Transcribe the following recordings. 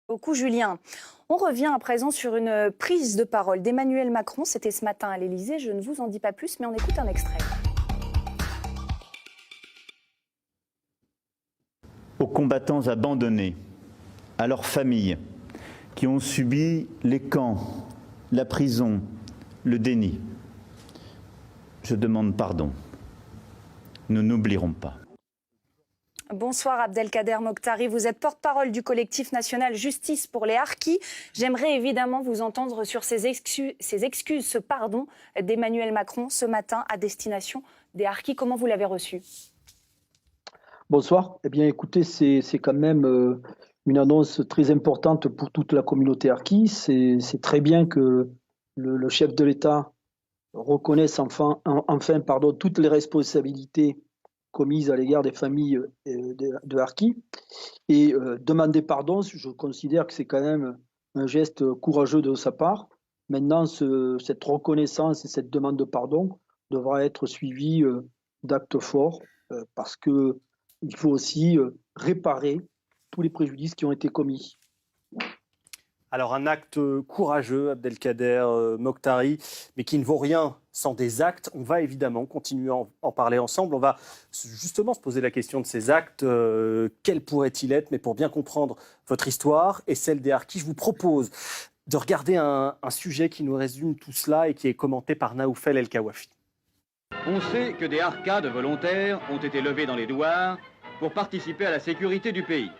Beaucoup, Julien. On revient à présent sur une prise de parole d'Emmanuel Macron. C'était ce matin à l'Élysée. Je ne vous en dis pas plus, mais on écoute un extrait. Aux combattants abandonnés, à leurs familles, qui ont subi les camps, la prison, le déni, je demande pardon. Nous n'oublierons pas. Bonsoir Abdelkader Mokhtari, vous êtes porte-parole du collectif national Justice pour les Harkis. J'aimerais évidemment vous entendre sur ces excuses, ce pardon d'Emmanuel Macron ce matin à destination des Harkis. Comment vous l'avez reçu ? Bonsoir. Eh bien, écoutez, c'est quand même une annonce très importante pour toute la communauté harkie. C'est très bien que le chef de l'État reconnaisse enfin toutes les responsabilités commises à l'égard des familles de harkis. Et demander pardon, je considère que c'est quand même un geste courageux de sa part. Maintenant, cette reconnaissance et cette demande de pardon devra être suivie d'actes forts parce que il faut aussi réparer tous les préjudices qui ont été commis. Alors un acte courageux, Abdelkader Mokhtari, mais qui ne vaut rien sans des actes. On va évidemment continuer à en parler ensemble. On va justement se poser la question de ces actes. Quels pourraient-ils être ? Mais pour bien comprendre votre histoire et celle des Harkis, je vous propose de regarder un sujet qui nous résume tout cela et qui est commenté par Naoufel El Kawafi. On sait que des harkas de volontaires ont été levés dans les douars pour participer à la sécurité du pays.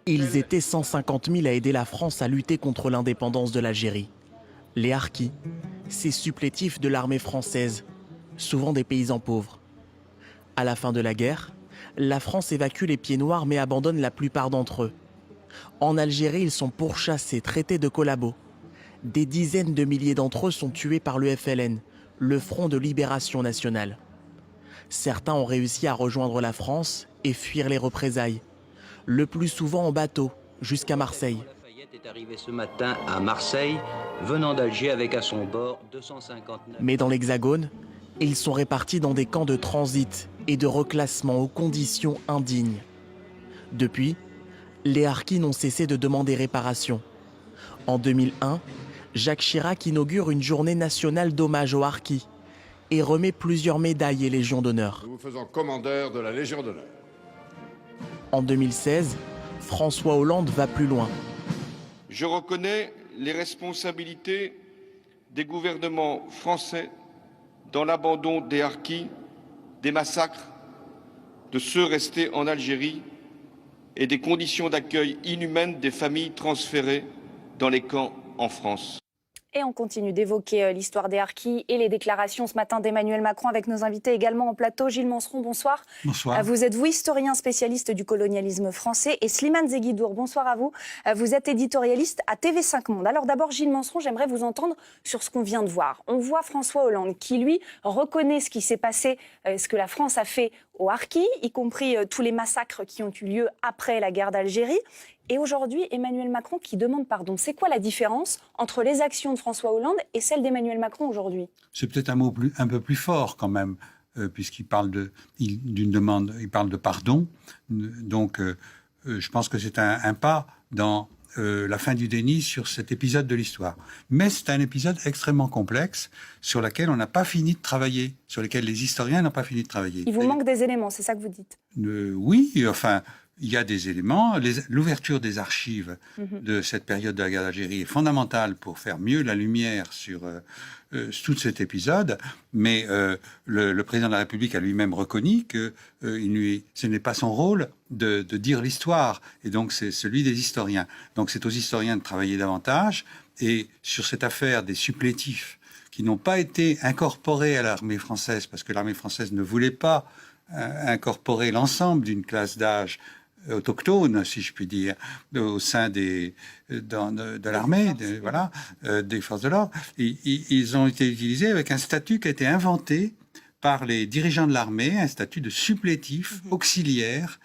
Ils étaient 150 000 à aider la France à lutter contre l'indépendance de l'Algérie. Les harkis, ces supplétifs de l'armée française, souvent des paysans pauvres. À la fin de la guerre, la France évacue les pieds noirs mais abandonne la plupart d'entre eux. En Algérie, ils sont pourchassés, traités de collabos. Des dizaines de milliers d'entre eux sont tués par le FLN, le Front de Libération Nationale. Certains ont réussi à rejoindre la France et fuir les représailles, le plus souvent en bateau, jusqu'à Marseille. Lafayette est arrivé ce matin à Marseille, venant d'Alger avec à son bord 259... Mais dans l'Hexagone, ils sont répartis dans des camps de transit et de reclassement aux conditions indignes. Depuis, les harkis n'ont cessé de demander réparation. En 2001, Jacques Chirac inaugure une journée nationale d'hommage aux harkis et remet plusieurs médailles et légions d'honneur. Nous vous faisons commandeur de la Légion d'honneur. En 2016, François Hollande va plus loin. Je reconnais les responsabilités des gouvernements français dans l'abandon des harkis, des massacres, de ceux restés en Algérie et des conditions d'accueil inhumaines des familles transférées dans les camps en France. Et on continue d'évoquer l'histoire des Harkis et les déclarations ce matin d'Emmanuel Macron avec nos invités également en plateau. Gilles Manseron, bonsoir. Bonsoir. Vous êtes, vous, historien spécialiste du colonialisme français, et Slimane Zeguidour, bonsoir à vous. Vous êtes éditorialiste à TV5 Monde. Alors d'abord, Gilles Manseron, j'aimerais vous entendre sur ce qu'on vient de voir. On voit François Hollande qui, lui, reconnaît ce qui s'est passé, ce que la France a fait aux Harkis, y compris tous les massacres qui ont eu lieu après la guerre d'Algérie. Et aujourd'hui, Emmanuel Macron qui demande pardon. C'est quoi la différence entre les actions de François Hollande et celles d'Emmanuel Macron aujourd'hui ? C'est peut-être un peu plus fort quand même, puisqu'il parle d'une demande, il parle de pardon. Donc, je pense que c'est un pas dans la fin du déni sur cet épisode de l'histoire. Mais c'est un épisode extrêmement complexe sur lequel on n'a pas fini de travailler, sur lequel les historiens n'ont pas fini de travailler. Il vous manque des éléments, c'est ça que vous dites ? Oui, enfin... Il y a des éléments. L'ouverture des archives de cette période de la guerre d'Algérie est fondamentale pour faire mieux la lumière sur tout cet épisode. Mais le président de la République a lui-même reconnu que ce n'est pas son rôle de dire l'histoire. Et donc, c'est celui des historiens. Donc, c'est aux historiens de travailler davantage. Et sur cette affaire des supplétifs qui n'ont pas été incorporés à l'armée française, parce que l'armée française ne voulait pas incorporer l'ensemble d'une classe d'âge autochtones, si je puis dire, au sein de l'armée, des forces de l'ordre. Ils ont été utilisés avec un statut qui a été inventé par les dirigeants de l'armée, un statut de supplétif auxiliaire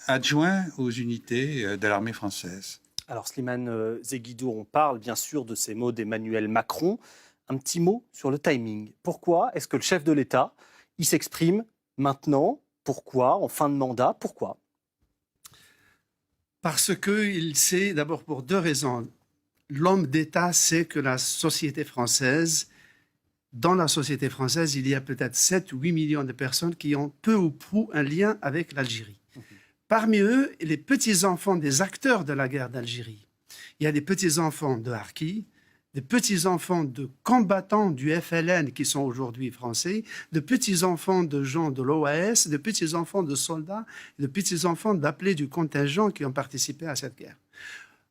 adjoint aux unités de l'armée française. Alors Slimane Zeguidour, on parle bien sûr de ces mots d'Emmanuel Macron. Un petit mot sur le timing. Pourquoi est-ce que le chef de l'État, il s'exprime maintenant ? Pourquoi ? En fin de mandat ? Pourquoi ? Parce qu'il sait, d'abord pour deux raisons. L'homme d'État sait que la société française, dans la société française, il y a peut-être 7 ou 8 millions de personnes qui ont peu ou prou un lien avec l'Algérie. Parmi eux, les petits-enfants des acteurs de la guerre d'Algérie. Il y a des petits-enfants de Harki, des petits-enfants de combattants du FLN qui sont aujourd'hui français, de petits-enfants de gens de l'OAS, de petits-enfants de soldats, de petits-enfants d'appelés du contingent qui ont participé à cette guerre.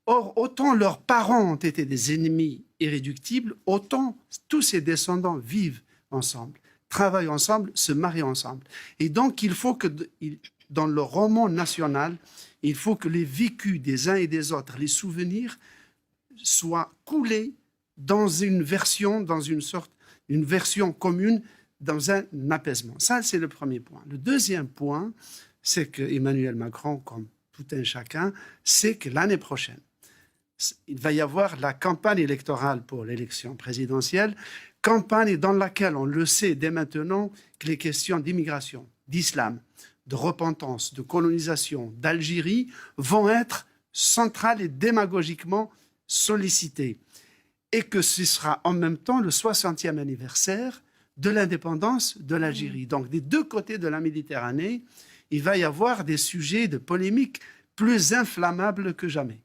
Or, autant leurs parents ont été des ennemis irréductibles, autant tous ces descendants vivent ensemble, travaillent ensemble, se marient ensemble. Et donc, il faut que, dans le roman national, il faut que les vécus des uns et des autres, les souvenirs, soient coulés dans une version commune, dans un apaisement. Ça, c'est le premier point. Le deuxième point, c'est que Emmanuel Macron, comme tout un chacun, sait que l'année prochaine, il va y avoir la campagne électorale pour l'élection présidentielle, campagne dans laquelle on le sait dès maintenant que les questions d'immigration, d'islam, de repentance, de colonisation, d'Algérie vont être centrales et démagogiquement sollicitées. Et que ce sera en même temps le 60e anniversaire de l'indépendance de l'Algérie. Donc des deux côtés de la Méditerranée, il va y avoir des sujets de polémique plus inflammables que jamais.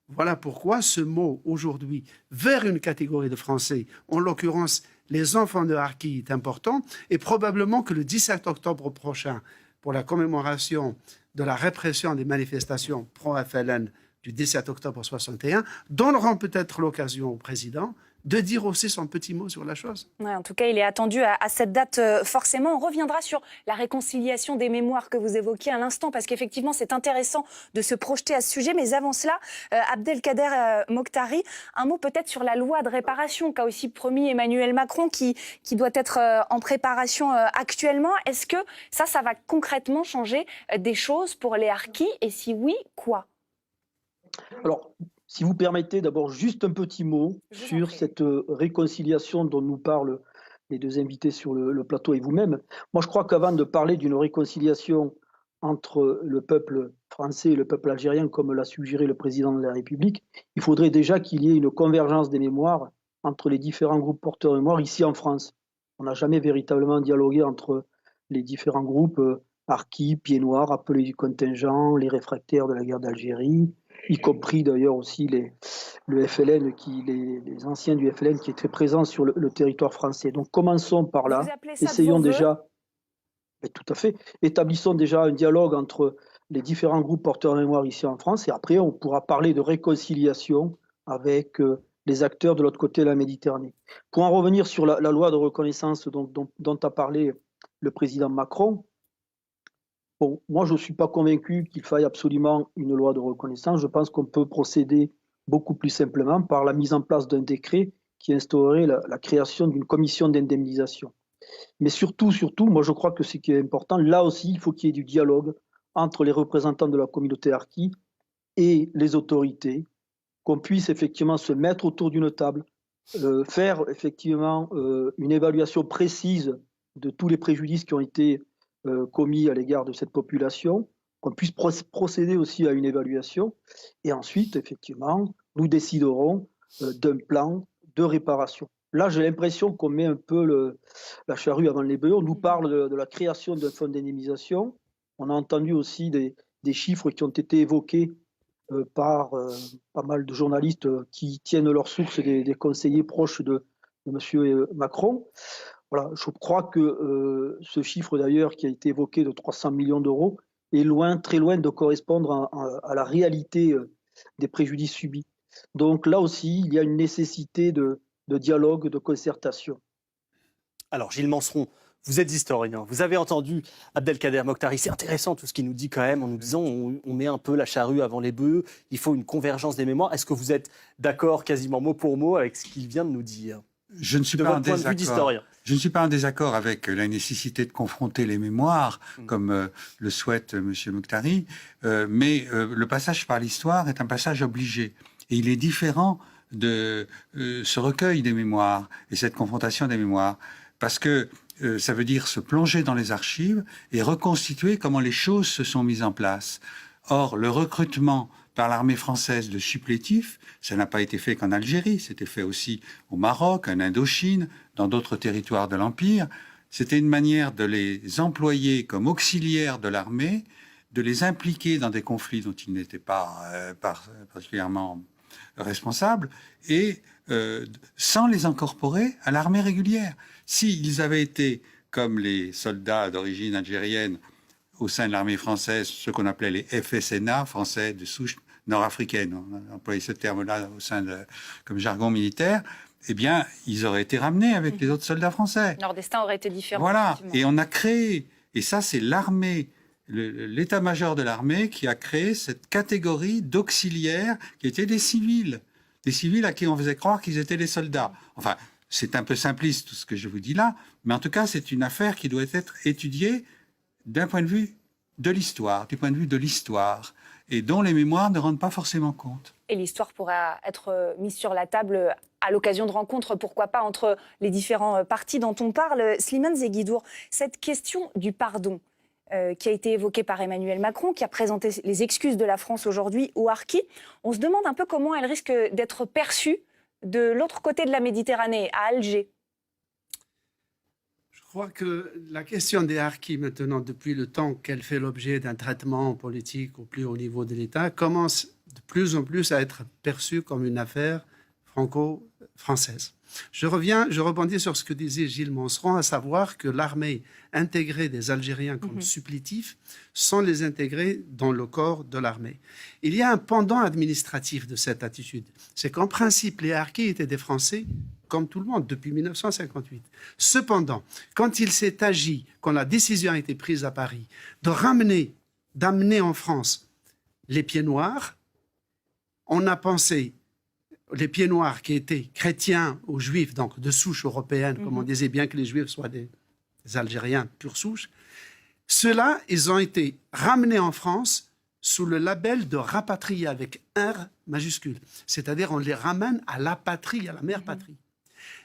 Voilà pourquoi ce mot aujourd'hui vers une catégorie de Français, en l'occurrence les enfants de Harki, est important, et probablement que le 17 octobre prochain, pour la commémoration de la répression des manifestations pro-FLN du 17 octobre 61, donneront peut-être l'occasion au président de dire aussi son petit mot sur la chose. Ouais, en tout cas, il est attendu à cette date forcément. On reviendra sur la réconciliation des mémoires que vous évoquiez à l'instant, parce qu'effectivement, c'est intéressant de se projeter à ce sujet. Mais avant cela, Abdelkader Mokhtari, un mot peut-être sur la loi de réparation qu'a aussi promis Emmanuel Macron, qui doit être en préparation actuellement. Est-ce que ça va concrètement changer des choses pour les harkis? Et si oui, quoi? Alors, si vous permettez, d'abord juste un petit mot sur cette réconciliation dont nous parlent les deux invités sur le plateau et vous-même. Moi, je crois qu'avant de parler d'une réconciliation entre le peuple français et le peuple algérien, comme l'a suggéré le président de la République, il faudrait déjà qu'il y ait une convergence des mémoires entre les différents groupes porteurs de mémoire ici en France. On n'a jamais véritablement dialogué entre les différents groupes harkis, pieds noirs, appelés du contingent, les réfractaires de la guerre d'Algérie, y compris d'ailleurs aussi le FLN, les anciens du FLN qui étaient présents sur le territoire français. Donc commençons par là, essayons déjà, tout à fait, établissons déjà un dialogue entre les différents groupes porteurs de mémoire ici en France, et après on pourra parler de réconciliation avec les acteurs de l'autre côté de la Méditerranée. Pour en revenir sur la loi de reconnaissance dont a parlé le président Macron, bon, moi, je ne suis pas convaincu qu'il faille absolument une loi de reconnaissance. Je pense qu'on peut procéder beaucoup plus simplement par la mise en place d'un décret qui instaurerait la création d'une commission d'indemnisation. Mais surtout, moi, je crois que ce qui est important, là aussi, il faut qu'il y ait du dialogue entre les représentants de la communauté harki et les autorités, qu'on puisse effectivement se mettre autour d'une table, faire effectivement une évaluation précise de tous les préjudices qui ont été commis à l'égard de cette population, qu'on puisse procéder aussi à une évaluation, et ensuite, effectivement, nous déciderons d'un plan de réparation. Là, j'ai l'impression qu'on met un peu la charrue avant les bœufs. On nous parle de la création d'un fonds d'indemnisation. On a entendu aussi des chiffres qui ont été évoqués par pas mal de journalistes qui tiennent leurs sources des conseillers proches de M. Macron. Voilà, je crois que ce chiffre d'ailleurs qui a été évoqué de 300 millions d'euros est très loin de correspondre à la réalité des préjudices subis. Donc là aussi, il y a une nécessité de dialogue, de concertation. Alors Gilles Manseron, vous êtes historien, vous avez entendu Abdelkader Mokhtari, c'est intéressant tout ce qu'il nous dit quand même, en nous disant on met un peu la charrue avant les bœufs, il faut une convergence des mémoires. Est-ce que vous êtes d'accord quasiment mot pour mot avec ce qu'il vient de nous dire? Je ne suis pas en désaccord. Je ne suis pas en désaccord avec la nécessité de confronter les mémoires, comme le souhaite M. Mokhtari, mais le passage par l'histoire est un passage obligé. Et il est différent de ce recueil des mémoires et cette confrontation des mémoires, parce que ça veut dire se plonger dans les archives et reconstituer comment les choses se sont mises en place. Or, le recrutement par l'armée française de supplétifs. Ça n'a pas été fait qu'en Algérie, c'était fait aussi au Maroc, en Indochine, dans d'autres territoires de l'Empire. C'était une manière de les employer comme auxiliaires de l'armée, de les impliquer dans des conflits dont ils n'étaient pas particulièrement responsables, et sans les incorporer à l'armée régulière. S'ils avaient été, comme les soldats d'origine algérienne au sein de l'armée française, ce qu'on appelait les FSNA, français de souche nord-africaine, on a employé ce terme-là comme jargon militaire, eh bien, ils auraient été ramenés avec les autres soldats français. Leur destin aurait été différent. Voilà, et on a créé, et ça c'est l'armée, l'état-major de l'armée qui a créé cette catégorie d'auxiliaires qui étaient des civils à qui on faisait croire qu'ils étaient des soldats. Enfin, c'est un peu simpliste tout ce que je vous dis là, mais en tout cas, c'est une affaire qui doit être étudiée d'un point de vue de l'histoire, du point de vue de l'histoire, et dont les mémoires ne rendent pas forcément compte. Et l'histoire pourra être mise sur la table à l'occasion de rencontres, pourquoi pas, entre les différents partis dont on parle. Slimane Zeguidour, cette question du pardon qui a été évoquée par Emmanuel Macron, qui a présenté les excuses de la France aujourd'hui aux Harkis, on se demande un peu comment elle risque d'être perçue de l'autre côté de la Méditerranée, à Alger. Je crois que la question des Harkis, maintenant, depuis le temps qu'elle fait l'objet d'un traitement politique au plus haut niveau de l'État, commence de plus en plus à être perçue comme une affaire franco-française. Je rebondis sur ce que disait Gilles Monseron, à savoir que l'armée intégrait des Algériens comme supplétifs sans les intégrer dans le corps de l'armée. Il y a un pendant administratif de cette attitude. C'est qu'en principe, les Harkis étaient des Français comme tout le monde depuis 1958. Cependant, quand il s'est agi, quand la décision a été prise à Paris, d'amener en France les pieds noirs, on a pensé les pieds noirs qui étaient chrétiens ou juifs, donc de souche européenne, comme on disait bien que les juifs soient des Algériens pure souche, ceux-là, ils ont été ramenés en France sous le label de rapatriés avec R majuscule. C'est-à-dire on les ramène à la patrie, à la mère patrie.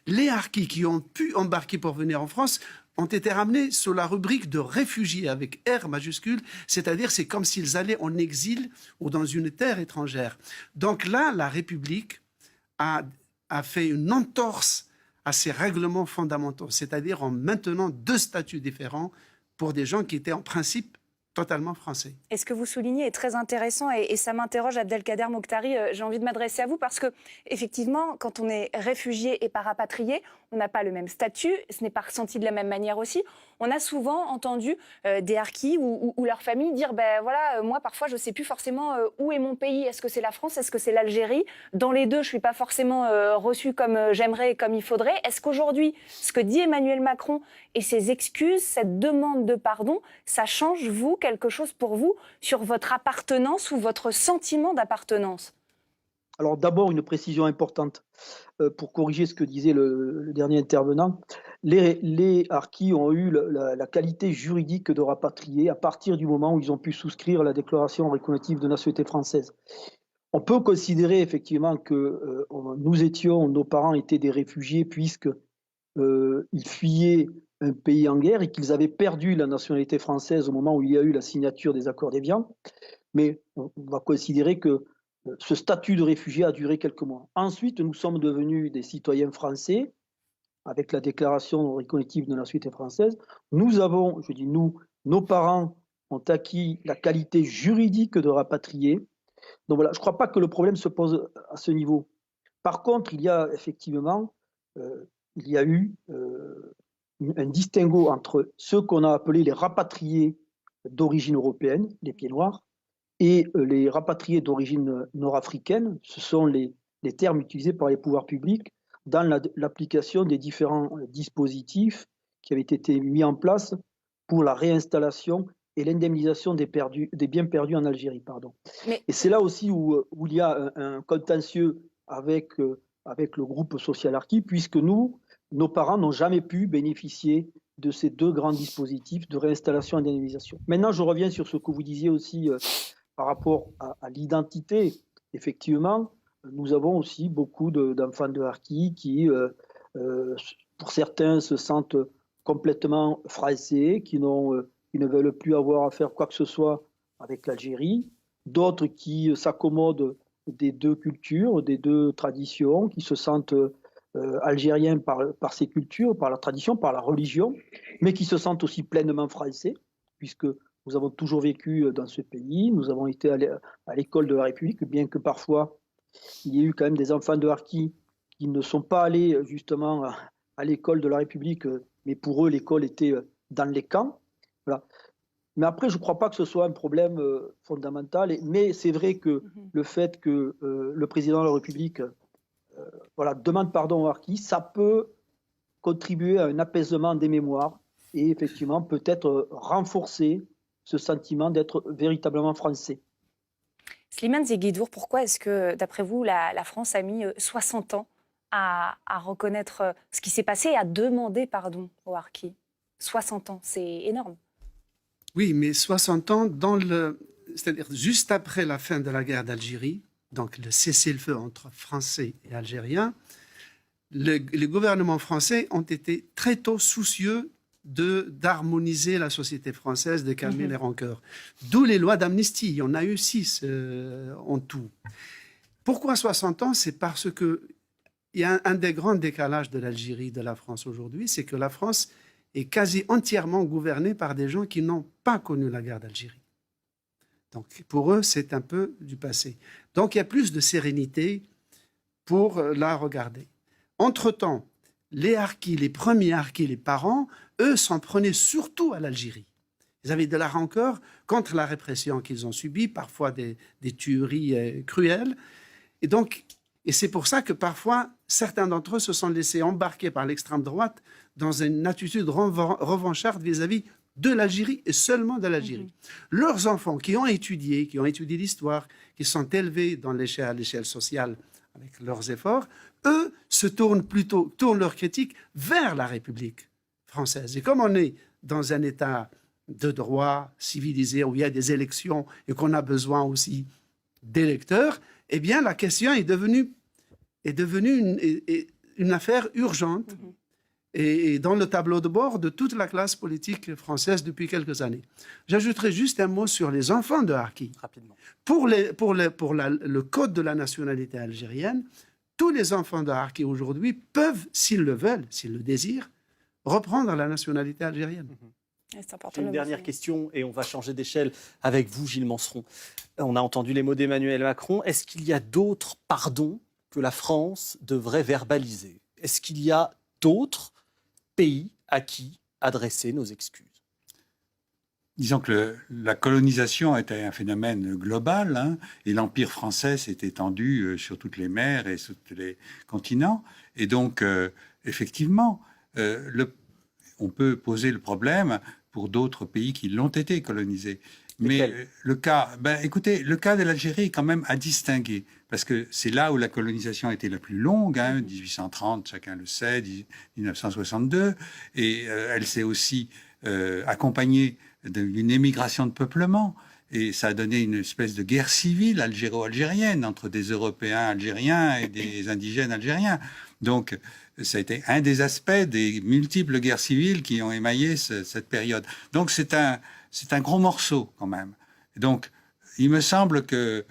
Les Harkis qui ont pu embarquer pour venir en France ont été ramenés sous la rubrique de réfugiés avec R majuscule, c'est-à-dire c'est comme s'ils allaient en exil ou dans une terre étrangère. Donc là, la République a fait une entorse à ces règlements fondamentaux, c'est-à-dire en maintenant deux statuts différents pour des gens qui étaient en principe totalement français. Et ce que vous soulignez est très intéressant et ça m'interroge, Abdelkader Mokhtari. J'ai envie de m'adresser à vous parce que, effectivement, quand on est réfugié et pas rapatrié, on n'a pas le même statut, ce n'est pas ressenti de la même manière aussi. On a souvent entendu des Harkis ou leur famille dire ben voilà, moi parfois je ne sais plus forcément où est mon pays. Est-ce que c'est la France? Est-ce que c'est l'Algérie? Dans les deux, je ne suis pas forcément reçue comme j'aimerais et comme il faudrait. Est-ce qu'aujourd'hui, ce que dit Emmanuel Macron et ses excuses, cette demande de pardon, ça change, vous, quelque chose pour vous sur votre appartenance ou votre sentiment d'appartenance? Alors d'abord, une précision importante pour corriger ce que disait le dernier intervenant. Les Harkis ont eu la qualité juridique de rapatriés à partir du moment où ils ont pu souscrire la déclaration reconnaissance de nationalité française. On peut considérer effectivement que nos parents étaient des réfugiés puisqu'ils fuyaient un pays en guerre et qu'ils avaient perdu la nationalité française au moment où il y a eu la signature des accords d'Évian. Mais on va considérer que ce statut de réfugié a duré quelques mois. Ensuite, nous sommes devenus des citoyens français avec la déclaration reconnaissance de nationalité française. Nous avons, je dis nous, nos parents ont acquis la qualité juridique de rapatriés. Donc voilà, je ne crois pas que le problème se pose à ce niveau. Par contre, il y a effectivement, eu un distinguo entre ceux qu'on a appelés les rapatriés d'origine européenne, les pieds noirs, et les rapatriés d'origine nord-africaine. Ce sont les termes utilisés par les pouvoirs publics dans l'application des différents dispositifs qui avaient été mis en place pour la réinstallation et l'indemnisation des biens perdus en Algérie. Et c'est là aussi où il y a un contentieux avec le groupe social Harki, puisque nos parents n'ont jamais pu bénéficier de ces deux grands dispositifs de réinstallation et d'indemnisation. Maintenant, je reviens sur ce que vous disiez aussi par rapport à l'identité. Effectivement, nous avons aussi beaucoup d'enfants de Harkis qui, pour certains, se sentent complètement français, qui ne veulent plus avoir à faire quoi que ce soit avec l'Algérie. d'autres qui s'accommodent des deux cultures, des deux traditions, qui se sentent algériens par ces cultures, par la tradition, par la religion, mais qui se sentent aussi pleinement français, puisque nous avons toujours vécu dans ce pays, nous avons été à l'école de la République, bien que parfois il y ait eu quand même des enfants de harkis qui ne sont pas allés justement à l'école de la République, mais pour eux l'école était dans les camps. Voilà. Mais après, je ne crois pas que ce soit un problème fondamental, mais c'est vrai que le fait que le président de la République demande pardon aux harkis, ça peut contribuer à un apaisement des mémoires et effectivement peut-être renforcer ce sentiment d'être véritablement français. Slimane Zeguidour, pourquoi est-ce que, d'après vous, la France a mis 60 ans à reconnaître ce qui s'est passé et à demander pardon aux harkis? 60 ans, c'est énorme. Oui, mais 60 ans, c'est-à-dire juste après la fin de la guerre d'Algérie, donc le cessez-le-feu entre Français et Algériens, les gouvernements français ont été très tôt soucieux d'harmoniser la société française, de calmer les rancœurs. D'où les lois d'amnistie. Il y en a eu 6 en tout. Pourquoi 60 ans? C'est parce qu'il y a un des grands décalages de l'Algérie, de la France aujourd'hui, c'est que la France est quasi entièrement gouvernée par des gens qui n'ont pas connu la guerre d'Algérie. Donc pour eux, c'est un peu du passé. Donc il y a plus de sérénité pour la regarder. Entre-temps, les harkis, les premiers harkis, les parents, eux s'en prenaient surtout à l'Algérie. Ils avaient de la rancœur contre la répression qu'ils ont subie, parfois des tueries cruelles. Et c'est pour ça que parfois, certains d'entre eux se sont laissés embarquer par l'extrême droite dans une attitude revancharde vis-à-vis de l'Algérie et seulement de l'Algérie. Leurs enfants qui ont étudié l'histoire, qui sont élevés à l'échelle sociale avec leurs efforts, eux se tournent leur critique vers la République française. Et comme on est dans un État de droit civilisé où il y a des élections et qu'on a besoin aussi d'électeurs, eh bien la question est devenue une affaire urgente et dans le tableau de bord de toute la classe politique française depuis quelques années. J'ajouterai juste un mot sur les enfants de harkis. Rapidement. Pour le code de la nationalité algérienne, tous les enfants de harkis aujourd'hui peuvent, s'ils le veulent, s'ils le désirent, reprendre la nationalité algérienne. J'ai une dernière question et on va changer d'échelle avec vous, Gilles Manseron. On a entendu les mots d'Emmanuel Macron. Est-ce qu'il y a d'autres pardons que la France devrait verbaliser? Est-ce qu'il y a d'autres pays à qui adresser nos excuses? Disons que la colonisation était un phénomène global, et l'Empire français s'est étendu sur toutes les mers et sur tous les continents. Et donc, effectivement, on peut poser le problème pour d'autres pays qui l'ont été colonisés. Mais le cas de l'Algérie est quand même à distinguer, parce que c'est là où la colonisation a été la plus longue, 1830, chacun le sait, 1962, et elle s'est aussi accompagnée d'une émigration de peuplement, et ça a donné une espèce de guerre civile algéro-algérienne entre des Européens algériens et des indigènes algériens. Donc, ça a été un des aspects des multiples guerres civiles qui ont émaillé cette période. Donc, c'est un gros morceau quand même. Donc, il me semble que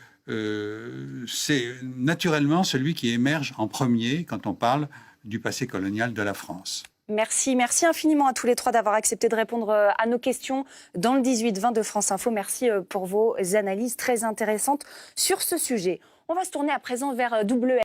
c'est naturellement celui qui émerge en premier quand on parle du passé colonial de la France. Merci infiniment à tous les trois d'avoir accepté de répondre à nos questions dans le 18-20 de France Info. Merci pour vos analyses très intéressantes sur ce sujet. On va se tourner à présent vers WR.